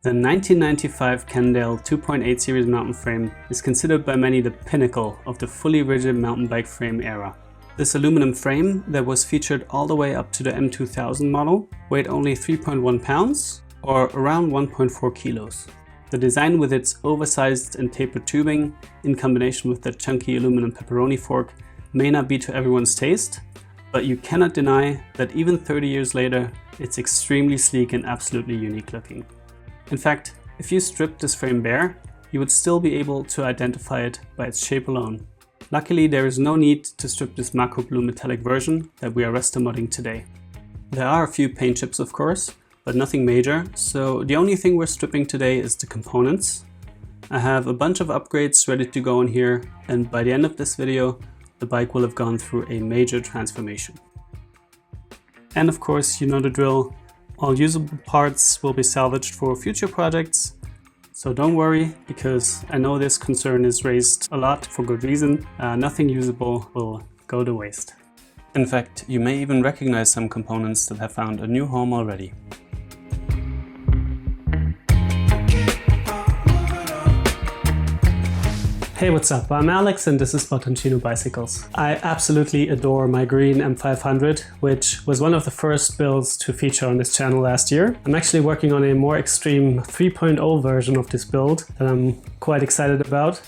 The 1995 Cannondale 2.8 series mountain frame is considered by many the pinnacle of the fully rigid mountain bike frame era. This aluminum frame that was featured all the way up to the M2000 model weighed only 3.1 pounds or around 1.4 kilos. The design with its oversized and tapered tubing in combination with the chunky aluminum pepperoni fork may not be to everyone's taste, but you cannot deny that even 30 years later it's extremely sleek and absolutely unique looking. In fact, if you stripped this frame bare, you would still be able to identify it by its shape alone. Luckily, there is no need to strip this Mako Blue metallic version that we are restomodding today. There are a few paint chips of course, but nothing major, so the only thing we're stripping today is the components. I have a bunch of upgrades ready to go in here, and by the end of this video, the bike will have gone through a major transformation. And of course, you know the drill. All usable parts will be salvaged for future projects, so don't worry, because I know this concern is raised a lot for good reason. Nothing usable will go to waste. In fact, you may even recognize some components that have found a new home already. Hey, what's up? I'm Alex and this is Bottino Bicycles. I absolutely adore my Nigrin M500, which was one of the first builds to feature on this channel last year. I'm actually working on a more extreme 3.0 version of this build that I'm quite excited about.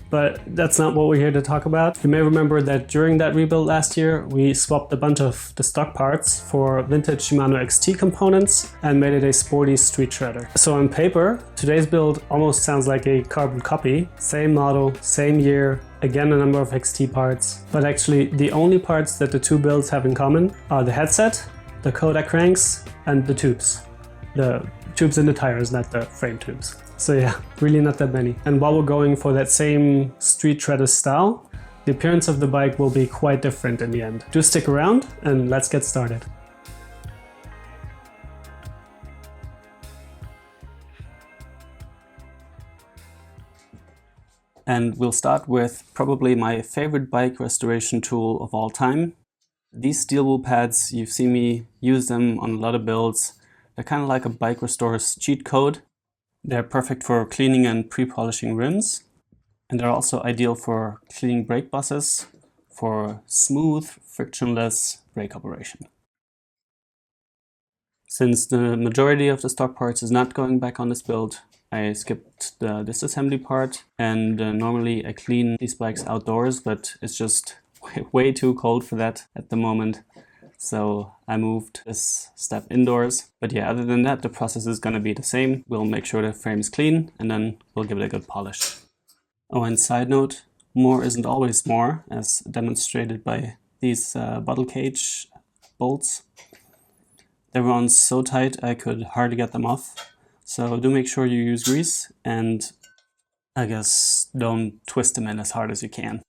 But that's not what we're here to talk about. You may remember that during that rebuild last year, we swapped a bunch of the stock parts for vintage Shimano XT components and made it a sporty street shredder. So on paper, today's build almost sounds like a carbon copy. Same model, same year, again a number of XT parts. But actually the only parts that the two builds have in common are the headset, the Kodak cranks, and the tubes. The tubes in the tires, not the frame tubes. So yeah, really not that many. And while we're going for that same street shredder style, the appearance of the bike will be quite different in the end. Do stick around and let's get started. And we'll start with probably my favorite bike restoration tool of all time. These steel wool pads, you've seen me use them on a lot of builds. They're kind of like a bike restorer's cheat code. They're perfect for cleaning and pre-polishing rims, and they're also ideal for cleaning brake buses for smooth, frictionless brake operation. Since the majority of the stock parts is not going back on this build, I skipped the disassembly part, and normally I clean these bikes outdoors, but it's just way too cold for that at the moment. So I moved this step indoors. But yeah, other than that, the process is going to be the same. We'll make sure the frame is clean and then we'll give it a good polish. Oh, and side note, more isn't always more, as demonstrated by these bottle cage bolts. They were on so tight I could hardly get them off. So do make sure you use grease and I guess don't twist them in as hard as you can.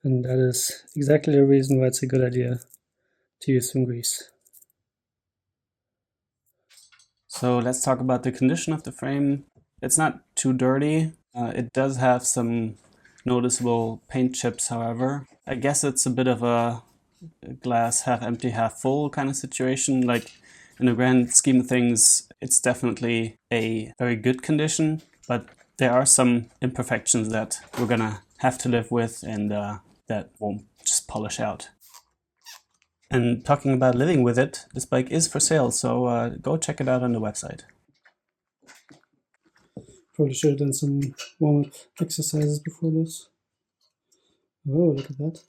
And that is exactly the reason why it's a good idea to use some grease. So let's talk about the condition of the frame. It's not too dirty. It does have some noticeable paint chips, however. I guess it's a bit of a glass half empty, half full kind of situation. Like in the grand scheme of things, it's definitely a very good condition, but there are some imperfections that we're gonna have to live with and that won't just polish out. And talking about living with it, this bike is for sale, so go check it out on the website. Probably should have done some warm-up exercises before this. Oh, look at that.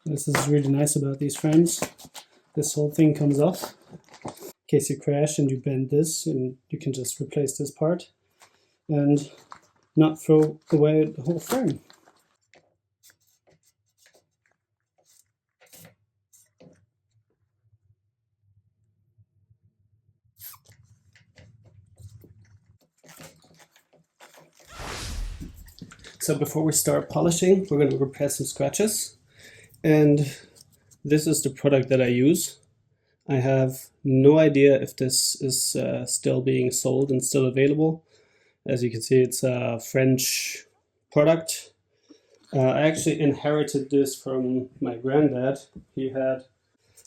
This is really nice about these frames. This whole thing comes off. In case you crash and you bend this, and you can just replace this part and not throw away the whole frame. So before we start polishing, we're going to repair some scratches. And this is the product that I use. I have no idea if this is still being sold and still available. As you can see, it's a French product. I actually inherited this from my granddad. He had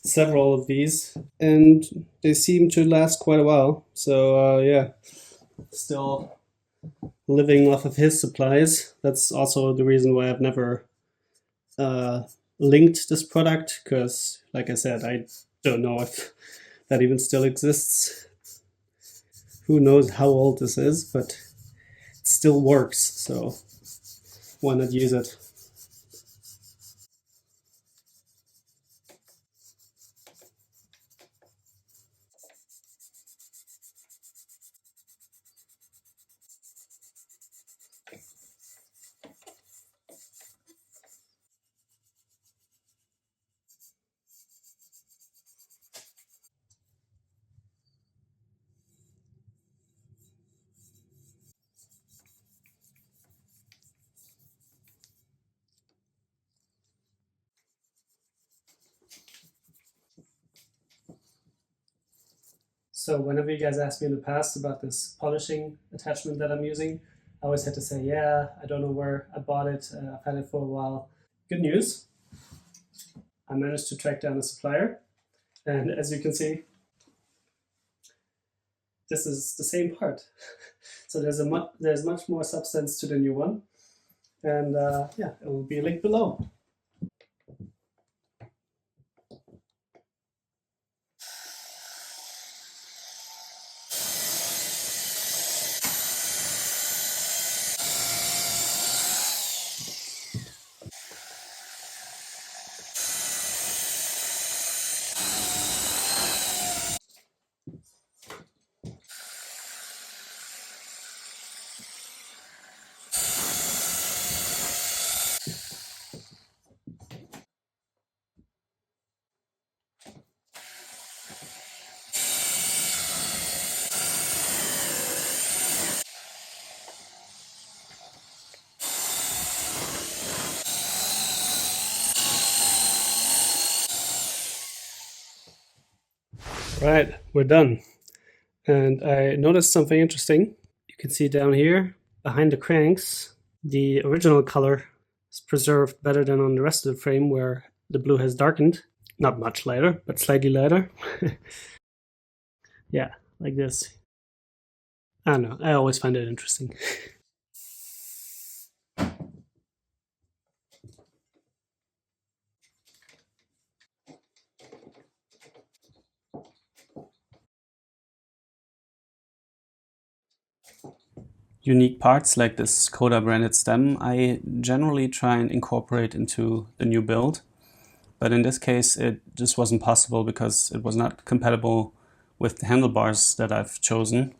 several of these and they seem to last quite a while. So yeah, still living off of his supplies. That's also the reason why I've never linked this product, because like I said, I don't know if that even still exists. Who knows how old this is, but it still works, so why not use it? So whenever you guys asked me in the past about this polishing attachment that I'm using, I always had to say, yeah, I don't know where I bought it. I've had it for a while. Good news, I managed to track down a supplier. And as you can see, this is the same part. So there's much more substance to the new one. And yeah, it will be linked below. Right, we're done. And I noticed something interesting. You can see down here, behind the cranks, the original color is preserved better than on the rest of the frame, where the blue has darkened. Not much lighter, but slightly lighter. Yeah, like this. I don't know, I always find it interesting. Unique parts like this Coda branded stem, I generally try and incorporate into the new build. But in this case, it just wasn't possible because it was not compatible with the handlebars that I've chosen.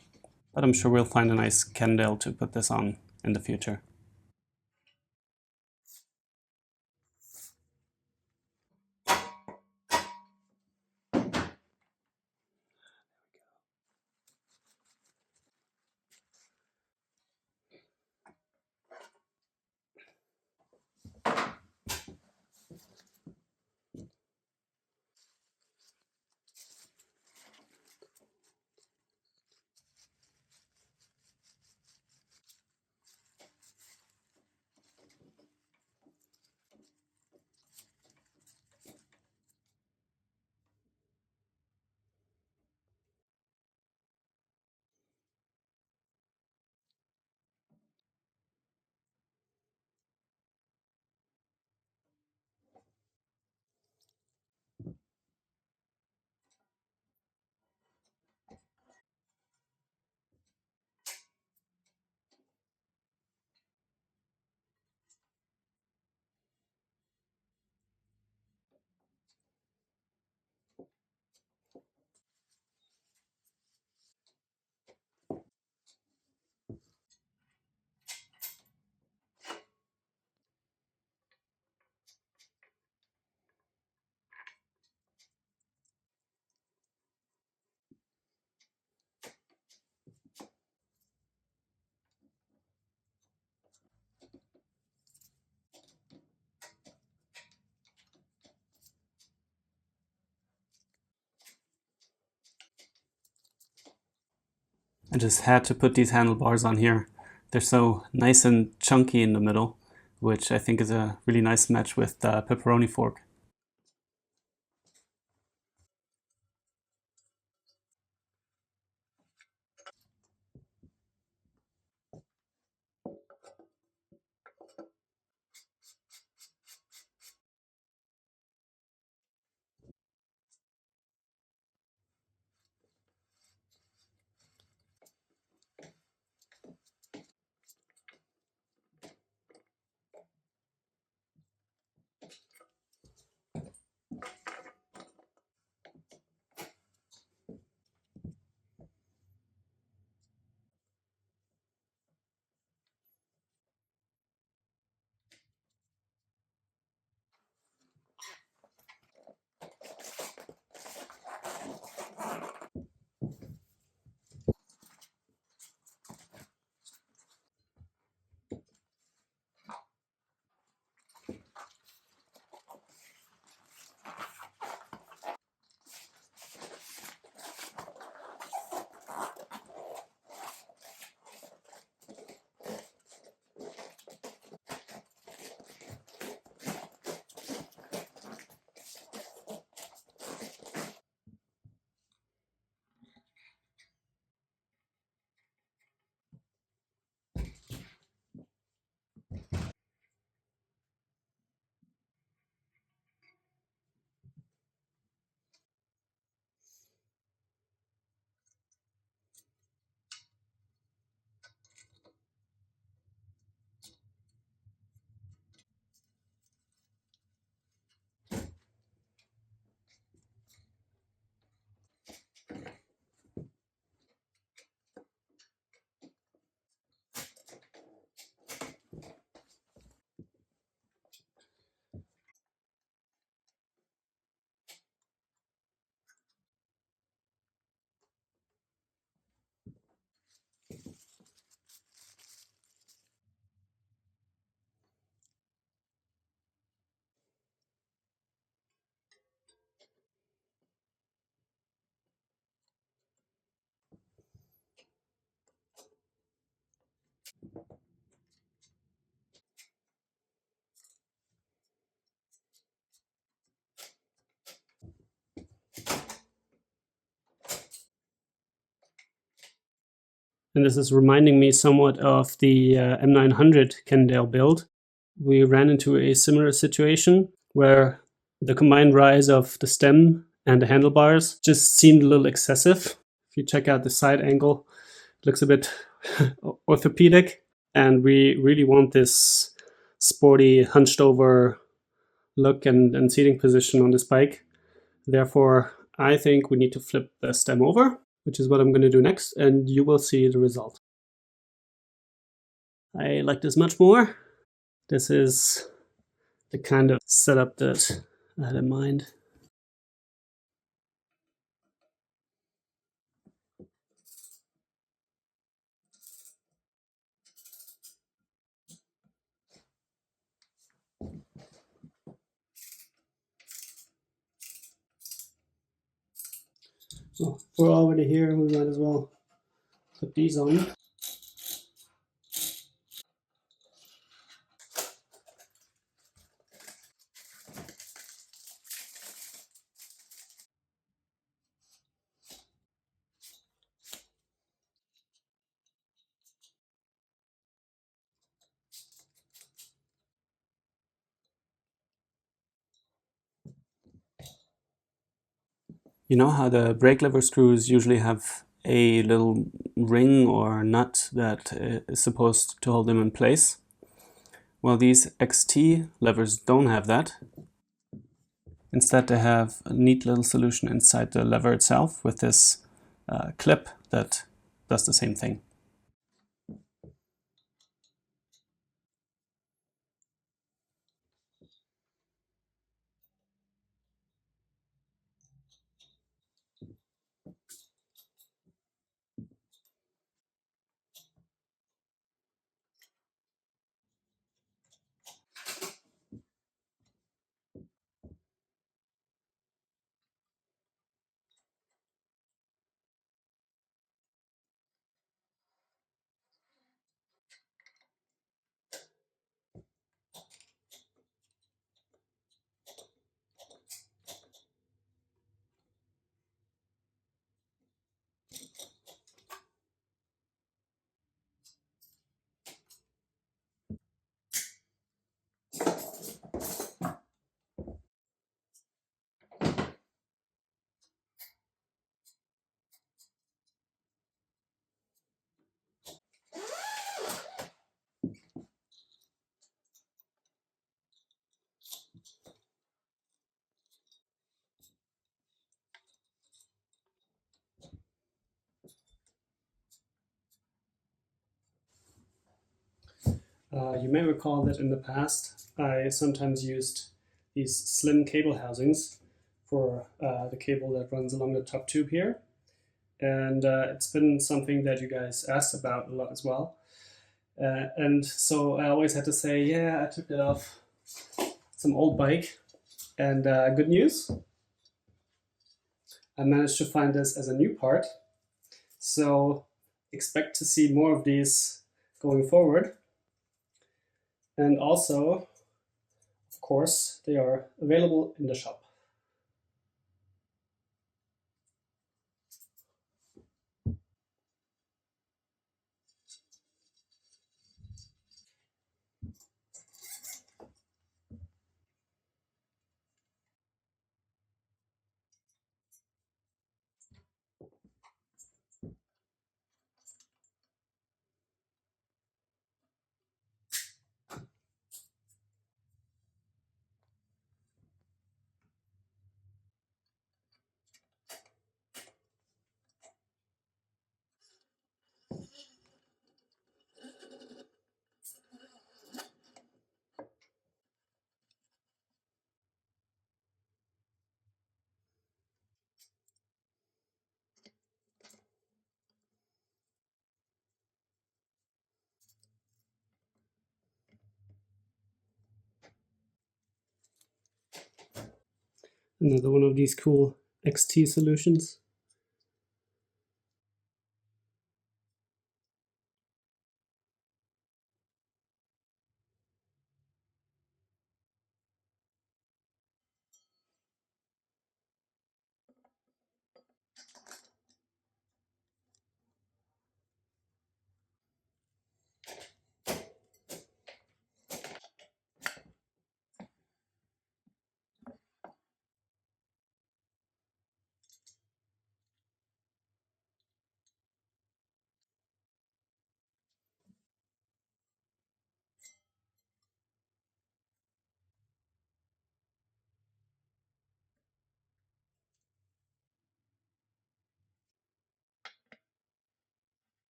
But I'm sure we'll find a nice Cannondale to put this on in the future. I just had to put these handlebars on here. They're so nice and chunky in the middle, which I think is a really nice match with the pepperoni fork. And this is reminding me somewhat of the M900 Cannondale build. We ran into a similar situation where the combined rise of the stem and the handlebars just seemed a little excessive. If you check out the side angle, it looks a bit orthopedic, and we really want this sporty, hunched over look and seating position on this bike. Therefore, I think we need to flip the stem over, which is what I'm going to do next, and you will see the result. I like this much more. This is the kind of setup that I had in mind. So we're already here, we might as well put these on. You know how the brake lever screws usually have a little ring or nut that is supposed to hold them in place? Well, these XT levers don't have that. Instead, they have a neat little solution inside the lever itself with this clip that does the same thing. You may recall that in the past I sometimes used these slim cable housings for the cable that runs along the top tube here. And it's been something that you guys asked about a lot as well. And so I always had to say, yeah, I took it off some old bike. And good news, I managed to find this as a new part. So expect to see more of these going forward. And also, of course, they are available in the shop. Another one of these cool XT solutions.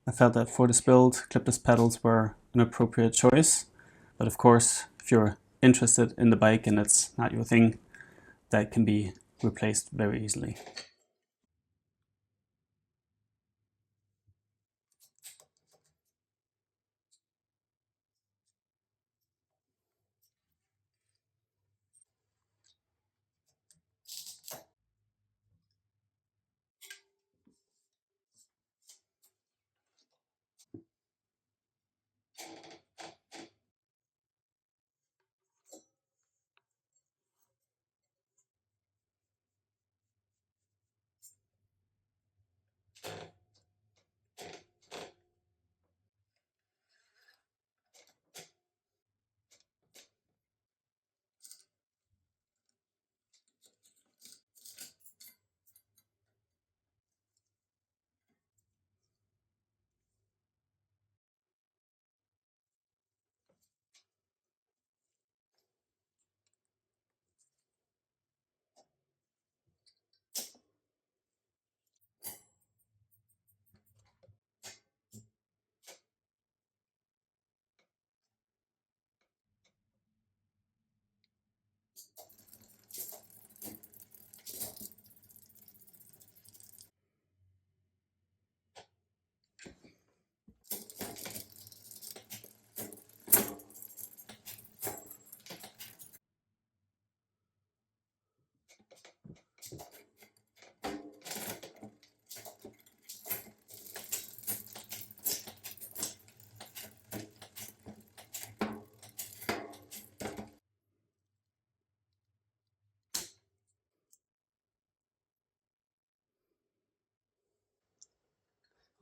I felt that for this build, clipless pedals were an appropriate choice. But of course, if you're interested in the bike and it's not your thing, that can be replaced very easily.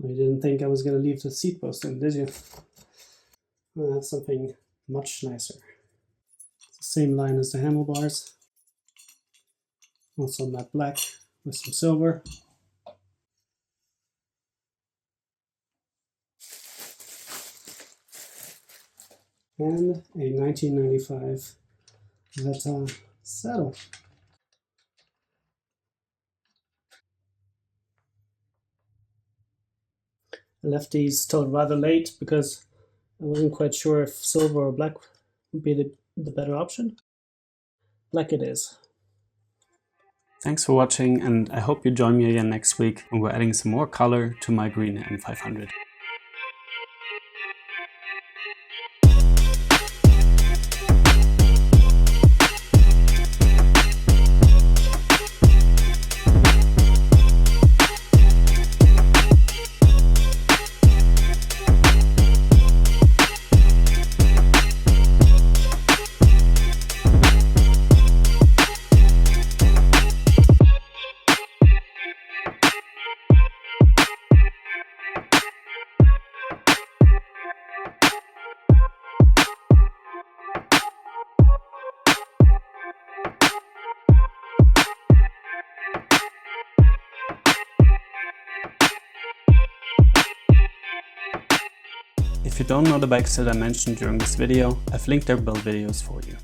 You didn't think I was going to leave the seat post in, did you? I have something much nicer. It's the same line as the handlebars. Also matte black with some silver. And a 1995 Veta saddle. I left these till rather late because I wasn't quite sure if silver or black would be the better option. Black it is. Thanks for watching, and I hope you join me again next week when we're adding some more color to my green M500. If you don't know the bikes that I mentioned during this video, I've linked their build videos for you.